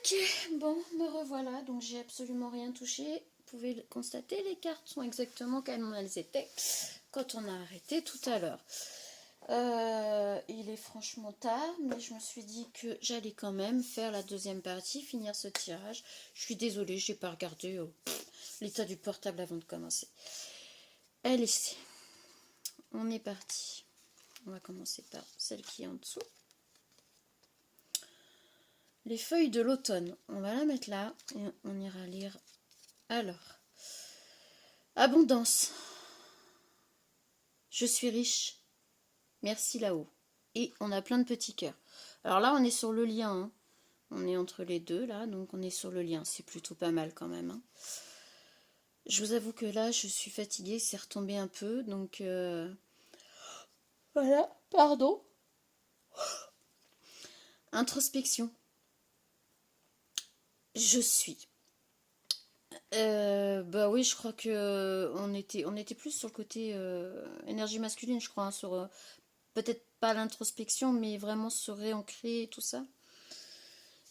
Ok, bon, me revoilà, donc j'ai absolument rien touché. Vous pouvez le constater, les cartes sont exactement comme elles étaient quand on a arrêté tout à l'heure. Il est franchement tard, mais je me suis dit que j'allais quand même faire la deuxième partie, finir ce tirage. Je suis désolée, j'ai pas regardé l'état du portable avant de commencer. Elle est ici. On est parti. On va commencer par celle qui est en dessous. Les feuilles de l'automne. On va la mettre là et on ira lire. Alors, abondance. Je suis riche. Merci là-haut. Et on a plein de petits cœurs. Alors là, on est sur le lien. Hein. On est entre les deux là, donc on est sur le lien. C'est plutôt pas mal quand même. Hein. Je vous avoue que là, je suis fatiguée. C'est retombé un peu. Donc, voilà. Pardon. Introspection. Je suis. Bah oui, je crois que on était plus sur le côté énergie masculine, je crois, hein, sur peut-être pas l'introspection, mais vraiment se réancrer et tout ça.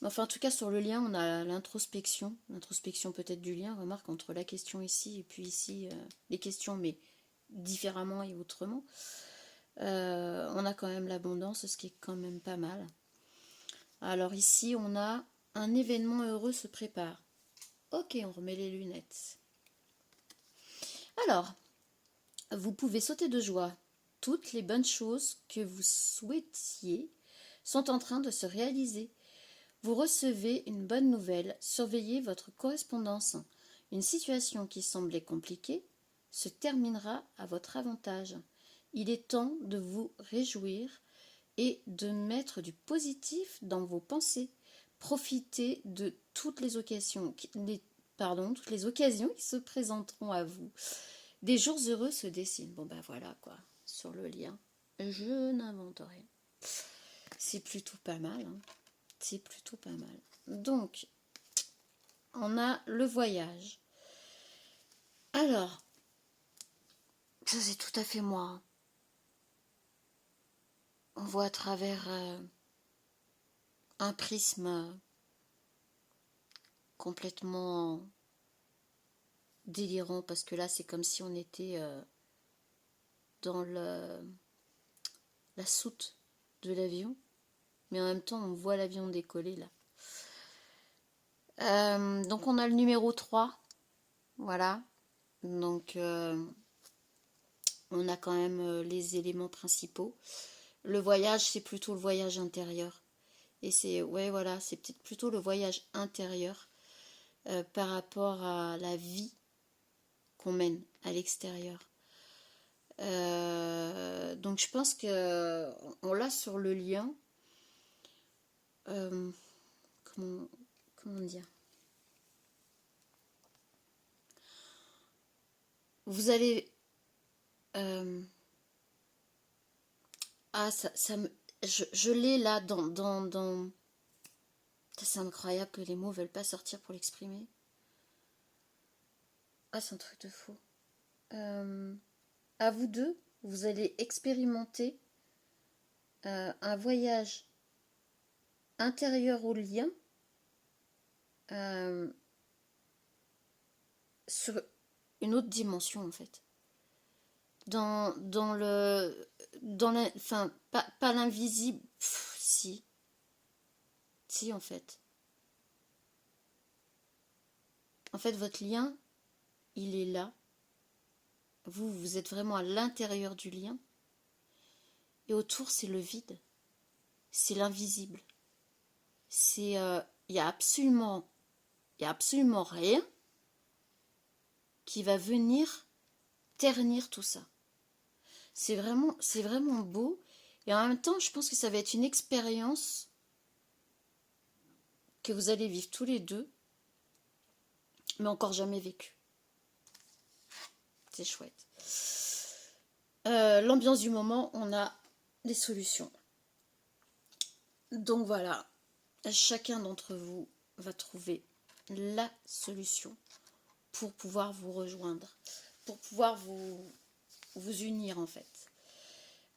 Mais enfin, en tout cas, sur le lien, on a l'introspection peut-être du lien, remarque, entre la question ici et puis ici, les questions, mais différemment et autrement. On a quand même l'abondance, ce qui est quand même pas mal. Alors ici, on a un événement heureux se prépare. Ok, on remet les lunettes. Alors, vous pouvez sauter de joie. Toutes les bonnes choses que vous souhaitiez sont en train de se réaliser. Vous recevez une bonne nouvelle, surveillez votre correspondance. Une situation qui semblait compliquée se terminera à votre avantage. Il est temps de vous réjouir et de mettre du positif dans vos pensées. Profitez de toutes les occasions, toutes les occasions qui se présenteront à vous. Des jours heureux se dessinent. Bon ben voilà quoi, sur le lien. Je n'invente rien. C'est plutôt pas mal. Hein. C'est plutôt pas mal. Donc, on a le voyage. Alors, ça c'est tout à fait moi. Hein. On voit à travers un prisme complètement délirant parce que là c'est comme si on était dans la soute de l'avion, mais en même temps on voit l'avion décoller là. Donc on a le numéro 3, voilà, donc on a quand même les éléments principaux. Le voyage, c'est plutôt le voyage intérieur, et c'est, ouais voilà, c'est peut-être plutôt le voyage intérieur par rapport à la vie qu'on mène à l'extérieur. Donc je pense que on l'a sur le lien. Comment dire, vous allez je l'ai là dans. C'est incroyable que les mots veulent pas sortir pour l'exprimer. Ah, c'est un truc de fou. À vous deux, vous allez expérimenter un voyage intérieur au lien sur une autre dimension en fait. Enfin, pas l'invisible, si en fait. En fait, votre lien, il est là. Vous êtes vraiment à l'intérieur du lien. Et autour, c'est le vide. C'est l'invisible. C'est, il y a absolument rien qui va venir ternir tout ça. C'est vraiment beau. Et en même temps, je pense que ça va être une expérience que vous allez vivre tous les deux, mais encore jamais vécue. C'est chouette. L'ambiance du moment, on a des solutions. Donc voilà, chacun d'entre vous va trouver la solution pour pouvoir vous rejoindre, pour pouvoir vous unir en fait.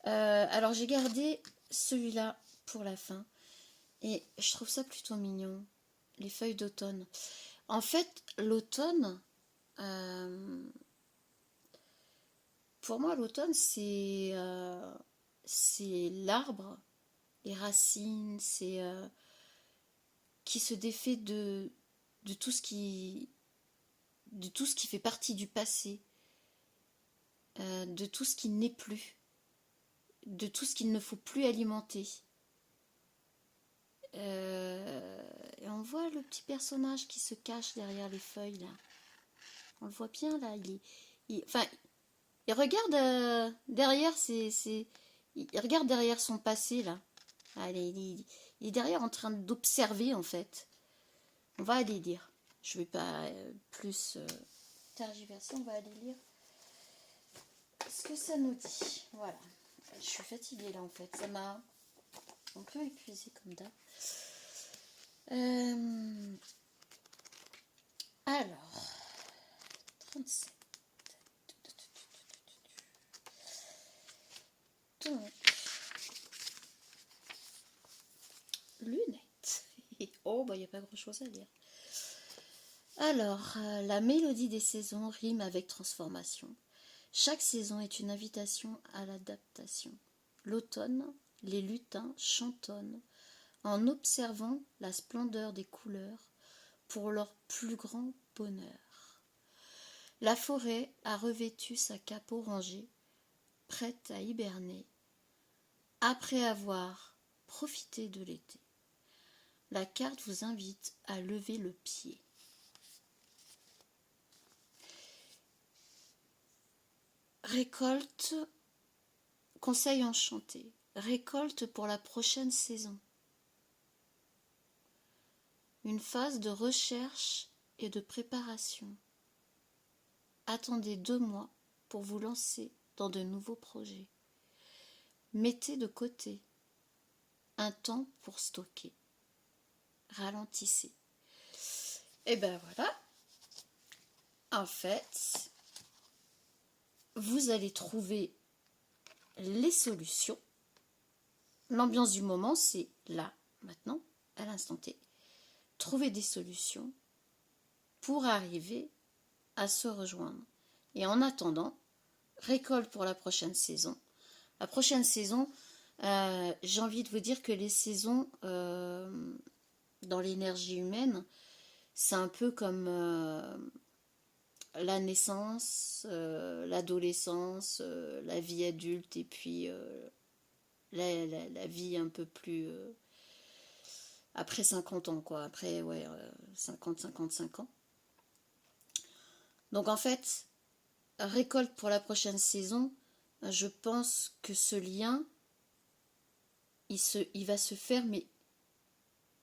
Alors j'ai gardé celui-là pour la fin et je trouve ça plutôt mignon. les feuilles d'automne. En fait, l'automne, pour moi, l'automne, c'est l'arbre, les racines, c'est qui se défait de tout ce qui fait partie du passé, de tout ce qui n'est plus, de tout ce qu'il ne faut plus alimenter. Et on voit le petit personnage qui se cache derrière les feuilles là. On le voit bien là. Enfin, il regarde derrière il regarde derrière son passé là. Ah, il est derrière en train d'observer en fait. On va aller lire. Je vais pas plus tergiverser. On va aller lire ce que ça nous dit. Voilà. Je suis fatiguée là en fait. Ça m'a un peu épuisée comme d'hab. Alors, 37. Donc, lunettes. Oh, bah, il n'y a pas grand-chose à lire. Alors, la mélodie des saisons rime avec transformation. Chaque saison est une invitation à l'adaptation. L'automne, les lutins chantonnent en observant la splendeur des couleurs pour leur plus grand bonheur. La forêt a revêtu sa cape orangée, prête à hiberner, après avoir profité de l'été. La carte vous invite à lever le pied. Récolte, conseil enchanté, récolte pour la prochaine saison. Une phase de recherche et de préparation. Attendez 2 mois pour vous lancer dans de nouveaux projets. Mettez de côté un temps pour stocker. Ralentissez. Et ben voilà. En fait, vous allez trouver les solutions. L'ambiance du moment, c'est là, maintenant, à l'instant T. Trouver des solutions pour arriver à se rejoindre. Et en attendant, récolte pour la prochaine saison. La prochaine saison, j'ai envie de vous dire que les saisons dans l'énergie humaine, c'est un peu comme la naissance, l'adolescence, la vie adulte et puis la vie un peu plus après 50 ans quoi, après ouais 55 ans. Donc en fait, récolte pour la prochaine saison, je pense que ce lien il va se faire mais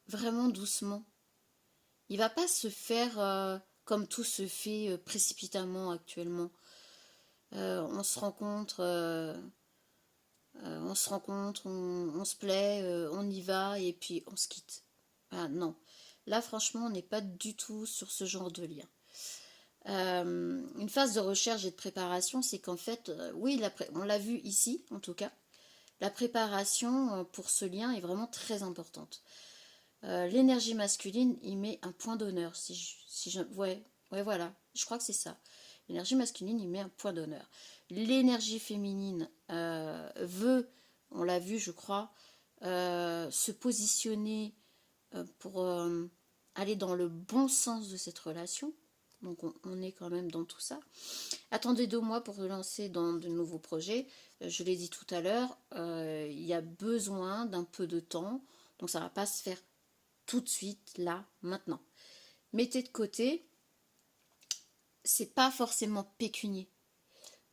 vraiment doucement. Il va pas se faire comme tout se fait précipitamment actuellement. On se rencontre, on se plaît, on y va et puis on se quitte. Ah, non, là franchement on n'est pas du tout sur ce genre de lien. Une phase de recherche et de préparation, c'est qu'en fait, oui, on l'a vu ici en tout cas, la préparation pour ce lien est vraiment très importante. L'énergie masculine y met un point d'honneur. Ouais, voilà, je crois que c'est ça. L'énergie masculine y met un point d'honneur. L'énergie féminine veut, on l'a vu je crois, se positionner pour aller dans le bon sens de cette relation. Donc on est quand même dans tout ça. Attendez 2 mois pour vous lancer dans de nouveaux projets. Je l'ai dit tout à l'heure, il y a besoin d'un peu de temps. Donc ça ne va pas se faire tout de suite, là, maintenant. Mettez de côté, c'est pas forcément pécunier.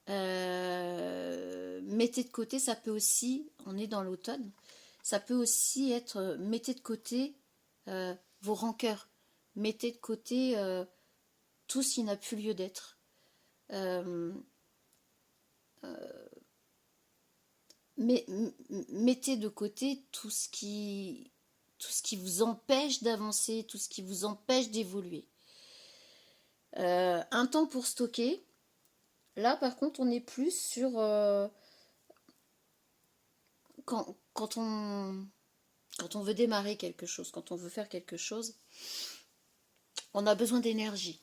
Mettez de côté, ça peut aussi, on est dans l'automne, ça peut aussi être, mettez de côté vos rancœurs, mettez de côté tout ce qui n'a plus lieu d'être. Mettez de côté tout ce qui vous empêche d'avancer, tout ce qui vous empêche d'évoluer. Un temps pour stocker. Là, par contre, on est plus sur quand on Quand on veut démarrer quelque chose, quand on veut faire quelque chose, on a besoin d'énergie.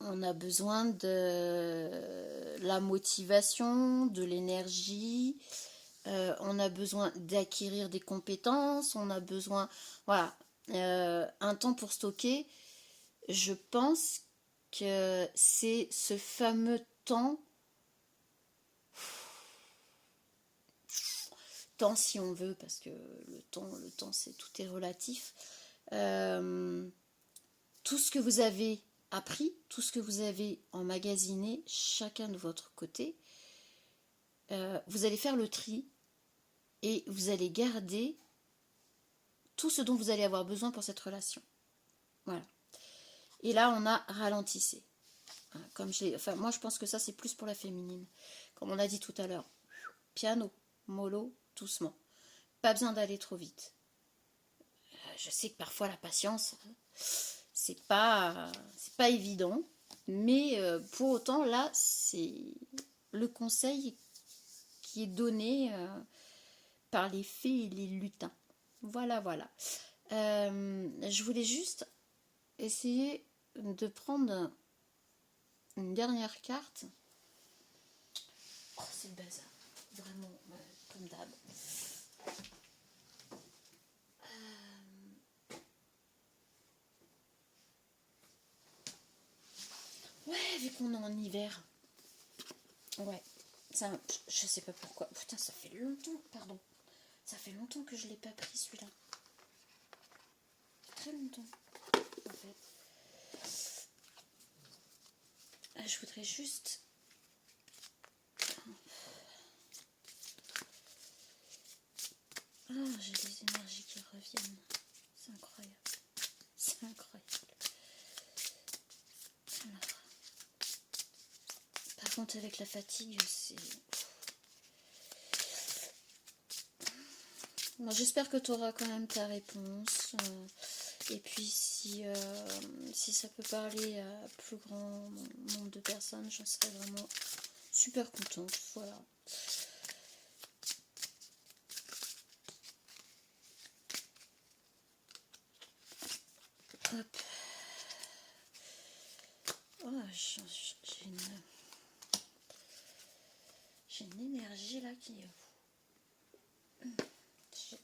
On a besoin de la motivation, de l'énergie. On a besoin d'acquérir des compétences. On a besoin, voilà, un temps pour stocker. Je pense que c'est ce fameux temps si on veut, parce que le temps c'est tout est relatif. Tout ce que vous avez appris, tout ce que vous avez emmagasiné, chacun de votre côté, vous allez faire le tri et vous allez garder tout ce dont vous allez avoir besoin pour cette relation. Voilà. Et là, on a ralentissé. Comme enfin, moi, je pense que ça, c'est plus pour la féminine. Comme on l'a dit tout à l'heure. Piano, mollo, doucement. Pas besoin d'aller trop vite. Je sais que parfois, la patience, c'est pas évident. Mais pour autant, là, c'est le conseil qui est donné par les fées et les lutins. Voilà, voilà. Je voulais juste essayer de prendre une dernière carte. Oh, c'est le bazar. Vraiment, comme d'hab. Ouais, vu qu'on est en hiver. Ouais. Ça, je sais pas pourquoi. Putain, ça fait longtemps, pardon. Ça fait longtemps que je l'ai pas pris celui-là. Très longtemps, en fait. Je voudrais juste... Ah, j'ai des énergies qui reviennent. C'est incroyable. C'est incroyable. Alors. Par contre, avec la fatigue, c'est... Bon, j'espère que tu auras quand même ta réponse. Et puis, si ça peut parler à plus grand nombre de personnes, j'en serais vraiment super contente. Voilà. Hop. Oh, j'ai une énergie là qui...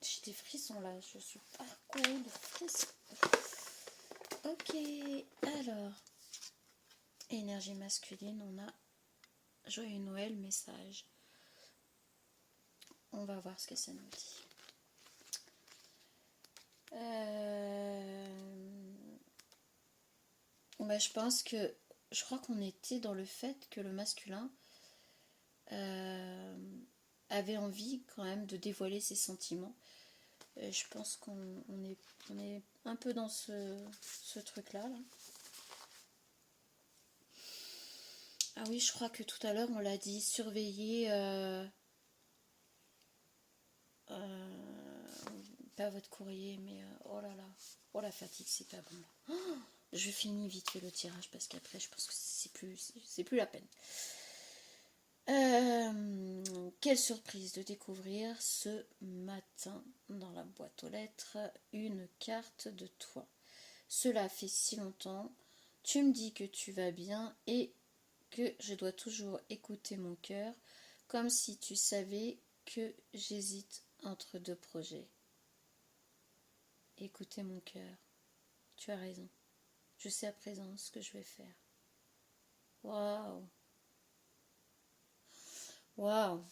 J'ai des frissons là, je suis parcourue de frissons. Ok, alors, énergie masculine, on a joyeux Noël, message. On va voir ce que ça nous dit. Je pense que, je crois qu'on était dans le fait que le masculin avait envie quand même de dévoiler ses sentiments. Je pense qu'on est un peu dans ce truc-là. Là. Ah oui, je crois que tout à l'heure, on l'a dit, surveiller... pas votre courrier, mais oh là là, oh la fatigue, c'est pas bon. Oh, je finis vite fait le tirage parce qu'après, je pense que c'est plus la peine. Quelle surprise de découvrir ce matin dans la boîte aux lettres une carte de toi. Cela fait si longtemps, tu me dis que tu vas bien et que je dois toujours écouter mon cœur, comme si tu savais que j'hésite entre deux projets. Écoutez mon cœur, tu as raison, je sais à présent ce que je vais faire. Waouh! Waouh!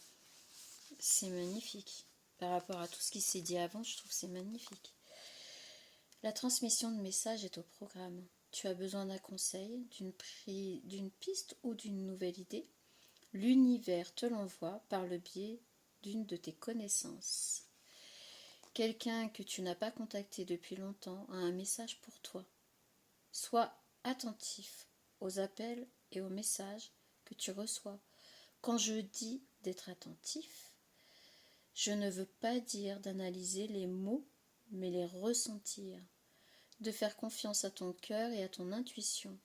C'est magnifique. Par rapport à tout ce qui s'est dit avant, je trouve que c'est magnifique. La transmission de messages est au programme. Tu as besoin d'un conseil, d'une piste ou d'une nouvelle idée. L'univers te l'envoie par le biais d'une de tes connaissances. Quelqu'un que tu n'as pas contacté depuis longtemps a un message pour toi. Sois attentif aux appels et aux messages que tu reçois. Quand je dis d'être attentif, je ne veux pas dire d'analyser les mots, mais les ressentir, de faire confiance à ton cœur et à ton intuition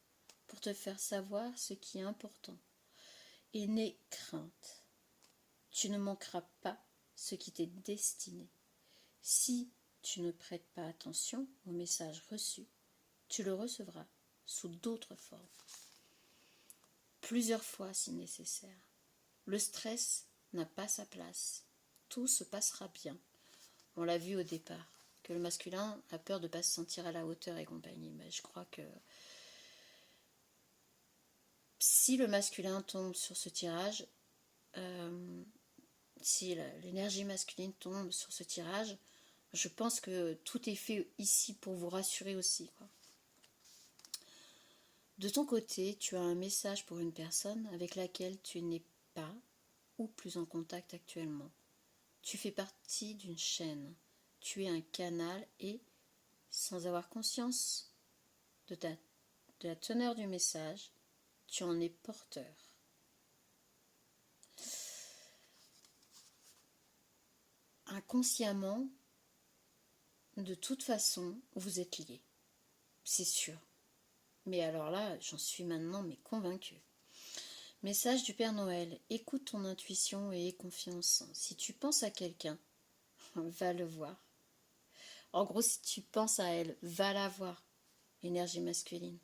pour te faire savoir ce qui est important. Et n'aie crainte, tu ne manqueras pas ce qui t'est destiné. Si tu ne prêtes pas attention au message reçu, tu le recevras sous d'autres formes, plusieurs fois si nécessaire. Le stress n'a pas sa place. Tout se passera bien. On l'a vu au départ, que le masculin a peur de ne pas se sentir à la hauteur et compagnie. Mais je crois que si le masculin tombe sur ce tirage, si l'énergie masculine tombe sur ce tirage, je pense que tout est fait ici pour vous rassurer aussi, quoi. De ton côté, tu as un message pour une personne avec laquelle tu n'es pas ou plus en contact actuellement. Tu fais partie d'une chaîne. Tu es un canal et, sans avoir conscience de la teneur du message, tu en es porteur. Inconsciemment, de toute façon, vous êtes liés. C'est sûr. Mais alors là, j'en suis maintenant convaincue. Message du Père Noël. Écoute ton intuition et aie confiance. Si tu penses à quelqu'un, va le voir. En gros, si tu penses à elle, va la voir. Énergie masculine.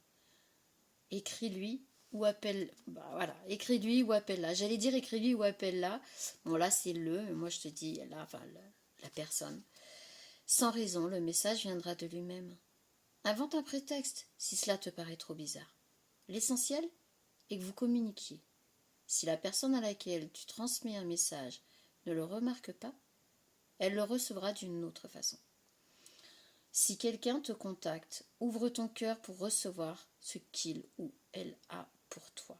Écris-lui ou appelle. Voilà, écris-lui ou appelle-la. J'allais dire écris-lui ou appelle-la. Bon, là, c'est moi, je te dis là, la personne. Sans raison, le message viendra de lui-même. Invente un prétexte si cela te paraît trop bizarre. L'essentiel est que vous communiquiez. Si la personne à laquelle tu transmets un message ne le remarque pas, elle le recevra d'une autre façon. Si quelqu'un te contacte, ouvre ton cœur pour recevoir ce qu'il ou elle a pour toi.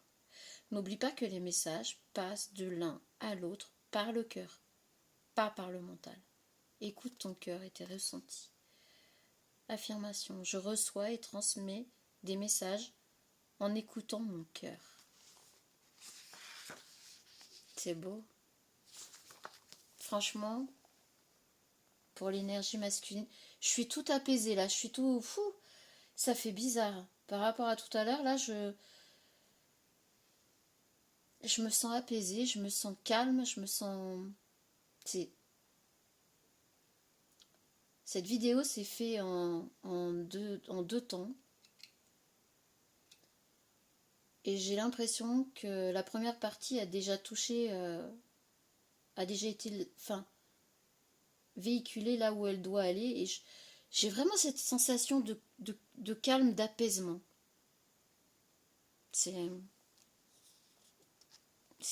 N'oublie pas que les messages passent de l'un à l'autre par le cœur, pas par le mental. Écoute ton cœur et tes ressentis. Affirmation. Je reçois et transmets des messages en écoutant mon cœur. C'est beau. Franchement, pour l'énergie masculine, je suis tout apaisée là, je suis tout fou. Ça fait bizarre. Par rapport à tout à l'heure, là, je me sens apaisée, je me sens calme, je me sens... Cette vidéo s'est faite en deux temps. Et j'ai l'impression que la première partie a déjà touché, a déjà été véhiculée là où elle doit aller. Et j'ai vraiment cette sensation de calme, d'apaisement. C'est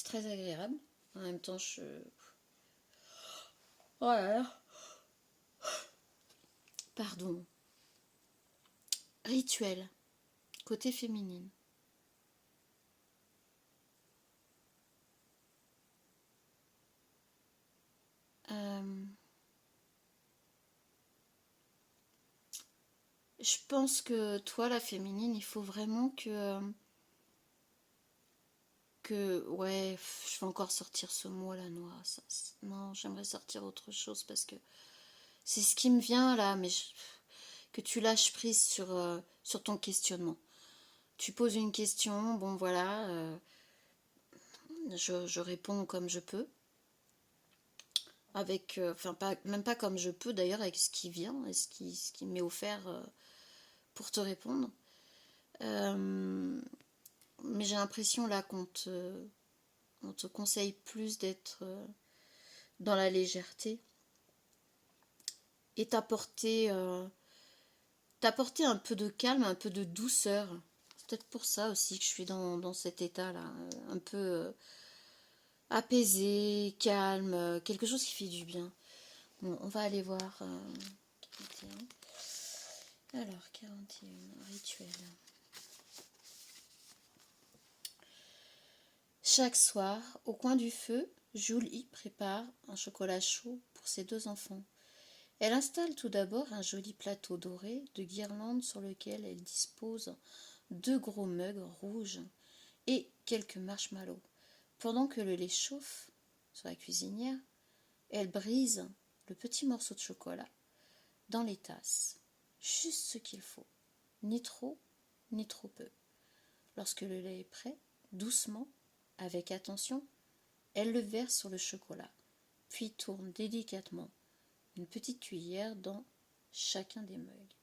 très agréable. En même temps, oh là là. Pardon. Rituel. Côté féminine. Je pense que toi, la féminine, il faut vraiment ouais, je vais encore sortir ce mot la noix. Non, j'aimerais sortir autre chose parce que c'est ce qui me vient là, mais que tu lâches prise sur ton questionnement. Tu poses une question, bon voilà, je réponds comme je peux. Avec, même pas comme je peux d'ailleurs, avec ce qui vient et ce qui m'est offert pour te répondre. Mais j'ai l'impression là qu'on te conseille plus d'être dans la légèreté et t'apporter un peu de calme, un peu de douceur. C'est peut-être pour ça aussi que je suis dans cet état-là, un peu apaisé, calme, quelque chose qui fait du bien. Bon, on va aller voir 41. Alors, 41, rituel. Chaque soir, au coin du feu, Julie prépare un chocolat chaud pour ses deux enfants. Elle installe tout d'abord un joli plateau doré de guirlandes sur lequel elle dispose 2 gros mugs rouges et quelques marshmallows. Pendant que le lait chauffe sur la cuisinière, elle brise le petit morceau de chocolat dans les tasses. Juste ce qu'il faut, ni trop, ni trop peu. Lorsque le lait est prêt, doucement, avec attention, elle le verse sur le chocolat, puis tourne délicatement une petite cuillère dans chacun des mugs.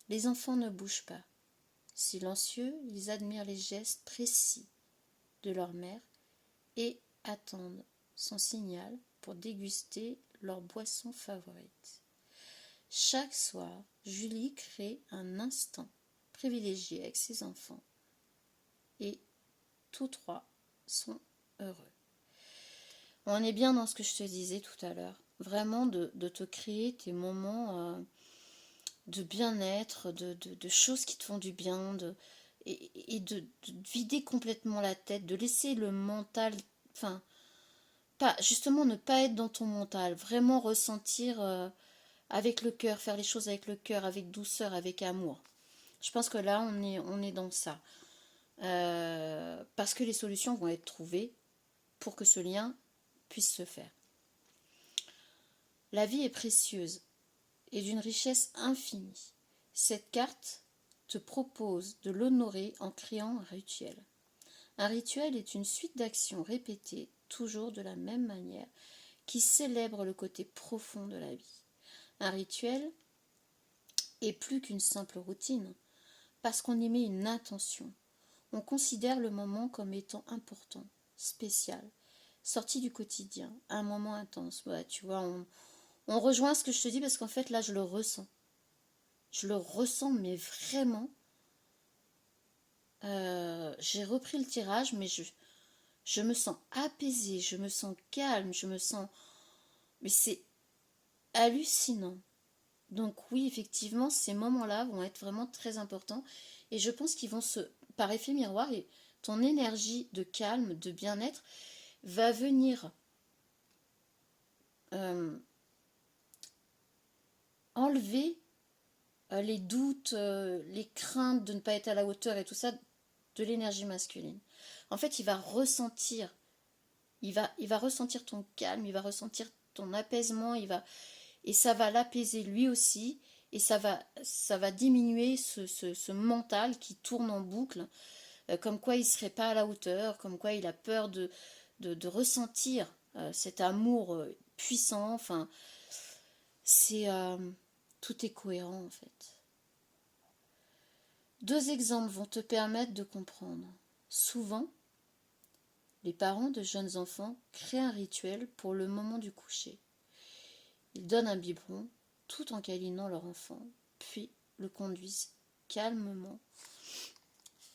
Les enfants ne bougent pas. Silencieux, ils admirent les gestes précis de leur mère et attendent son signal pour déguster leur boisson favorite. Chaque soir, Julie crée un instant privilégié avec ses enfants et tous trois sont heureux. On est bien dans ce que je te disais tout à l'heure, vraiment de te créer tes moments de bien-être, de choses qui te font du bien, et de vider complètement la tête, de laisser le mental, enfin, pas, justement ne pas être dans ton mental, vraiment ressentir avec le cœur, faire les choses avec le cœur, avec douceur, avec amour. Je pense que là, on est dans ça. Parce que les solutions vont être trouvées pour que ce lien puisse se faire. La vie est précieuse et d'une richesse infinie. Cette carte te propose de l'honorer en créant un rituel. Un rituel est une suite d'actions répétées toujours de la même manière qui célèbre le côté profond de la vie. Un rituel est plus qu'une simple routine parce qu'on y met une intention. On considère le moment comme étant important, spécial, sorti du quotidien, un moment intense. Ouais, tu vois, on rejoint ce que je te dis parce qu'en fait là je le ressens. Je le ressens mais vraiment. J'ai repris le tirage mais je me sens apaisée, je me sens calme, je me sens... Mais c'est hallucinant. Donc oui, effectivement, ces moments-là vont être vraiment très importants et je pense qu'ils vont par effet miroir, et ton énergie de calme, de bien-être va venir enlever les doutes, les craintes de ne pas être à la hauteur et tout ça de l'énergie masculine. En fait, il va ressentir, il va ressentir ton calme, il va ressentir ton apaisement, et ça va l'apaiser lui aussi, et ça va diminuer ce mental qui tourne en boucle, comme quoi il ne serait pas à la hauteur, comme quoi il a peur de ressentir cet amour puissant. Enfin, c'est tout est cohérent en fait. Deux exemples vont te permettre de comprendre. Souvent, les parents de jeunes enfants créent un rituel pour le moment du coucher. Ils donnent un biberon tout en câlinant leur enfant, puis le conduisent calmement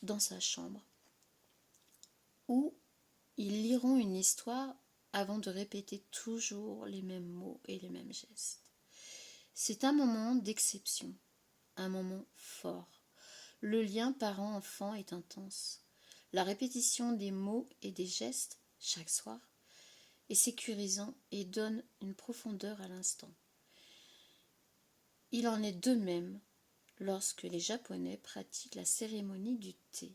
dans sa chambre, où ils liront une histoire avant de répéter toujours les mêmes mots et les mêmes gestes. C'est un moment d'exception, un moment fort. Le lien parent-enfant est intense. La répétition des mots et des gestes chaque soir est sécurisant et donne une profondeur à l'instant. Il en est de même lorsque les Japonais pratiquent la cérémonie du thé.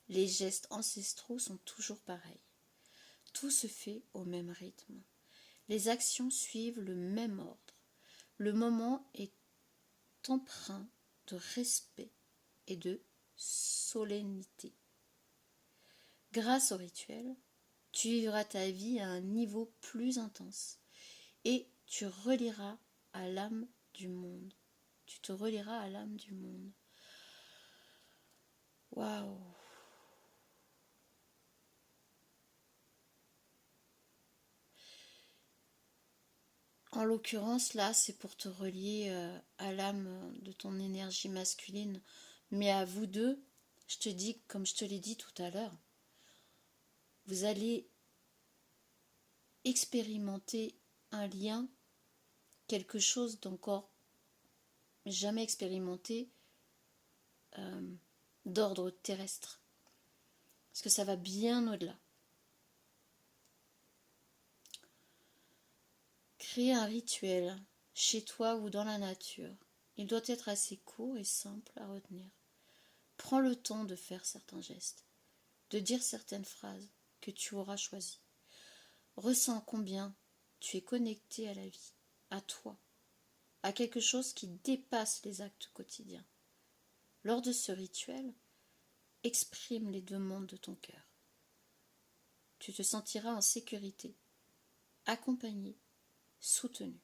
Les gestes ancestraux sont toujours pareils. Tout se fait au même rythme. Les actions suivent le même ordre. Le moment est empreint de respect et de solennité. Grâce au rituel, tu vivras ta vie à un niveau plus intense et tu relieras à l'âme du monde. Tu te relieras à l'âme du monde. Waouh! En l'occurrence, là, c'est pour te relier à l'âme de ton énergie masculine. Mais à vous deux, je te dis, comme je te l'ai dit tout à l'heure, vous allez expérimenter un lien, quelque chose d'encore jamais expérimenté d'ordre terrestre. Parce que ça va bien au-delà. Créer un rituel chez toi ou dans la nature. Il doit être assez court et simple à retenir. Prends le temps de faire certains gestes, de dire certaines phrases que tu auras choisies. Ressens combien tu es connecté à la vie, à toi, à quelque chose qui dépasse les actes quotidiens. Lors de ce rituel, exprime les demandes de ton cœur. Tu te sentiras en sécurité, accompagné, soutenu.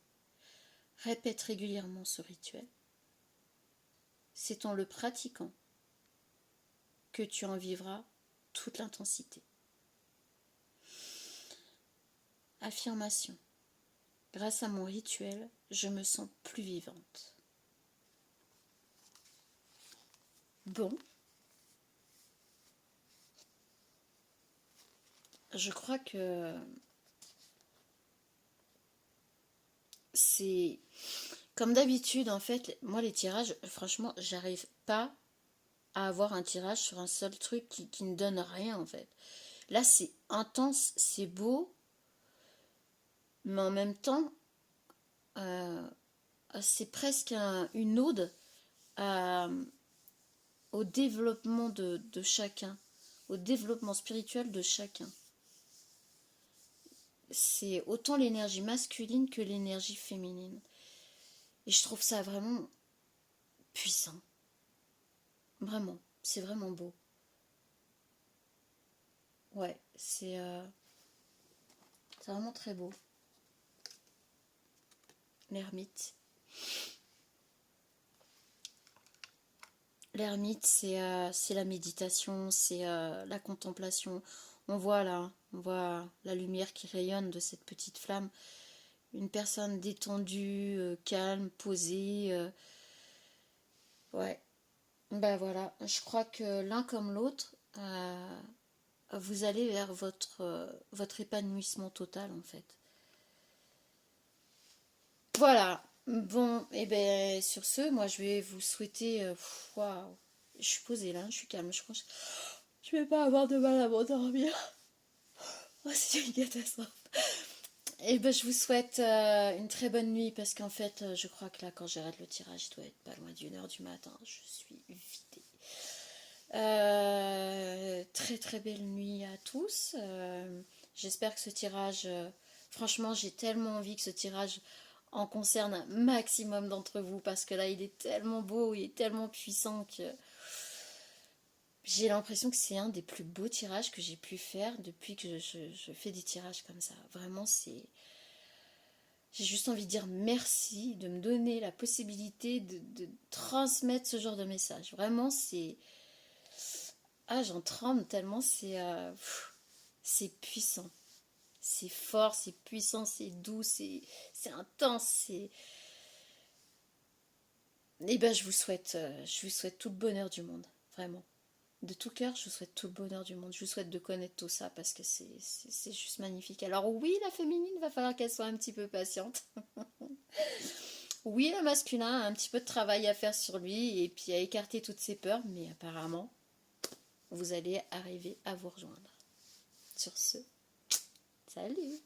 Répète régulièrement ce rituel. C'est en le pratiquant que tu en vivras toute l'intensité. Affirmation. Grâce à mon rituel, je me sens plus vivante. Bon. Je crois que c'est comme d'habitude, en fait, moi les tirages, franchement, j'arrive pas à avoir un tirage sur un seul truc qui ne donne rien en fait. Là, c'est intense, c'est beau, mais en même temps, euh, c'est presque une ode à- au développement de chacun, au développement spirituel de chacun. C'est autant l'énergie masculine que l'énergie féminine. Et je trouve ça vraiment puissant. Vraiment, c'est vraiment beau. Ouais, c'est vraiment très beau. L'ermite. L'ermite, c'est la méditation, c'est la contemplation. On voit la lumière qui rayonne de cette petite flamme. Une personne détendue, calme, posée. Ouais, ben voilà. Je crois que l'un comme l'autre, vous allez vers votre épanouissement total en fait. Voilà. Bon, et ben sur ce, moi je vais vous souhaiter. Waouh, je suis posée là, je suis calme. Je crois que je vais pas avoir de mal à m'endormir. Oh, c'est une catastrophe. Et ben je vous souhaite une très bonne nuit parce qu'en fait, je crois que là, quand j'arrête le tirage, il doit être pas loin d'1 heure du matin. Je suis vidée. Très très belle nuit à tous. J'espère que ce tirage, franchement, j'ai tellement envie que ce tirage en concerne un maximum d'entre vous parce que là, il est tellement beau, il est tellement puissant que j'ai l'impression que c'est un des plus beaux tirages que j'ai pu faire depuis que je fais des tirages comme ça. Vraiment, j'ai juste envie de dire merci, de me donner la possibilité de transmettre ce genre de message. Vraiment, c'est... Ah, j'en tremble tellement c'est puissant. C'est fort, c'est puissant, c'est doux, c'est intense, c'est... Eh ben, je vous souhaite tout le bonheur du monde, vraiment. De tout cœur, je vous souhaite tout le bonheur du monde. Je vous souhaite de connaître tout ça parce que c'est juste magnifique. Alors oui, la féminine, va falloir qu'elle soit un petit peu patiente. Oui, le masculin a un petit peu de travail à faire sur lui et puis à écarter toutes ses peurs, mais apparemment, vous allez arriver à vous rejoindre. Sur ce, salut!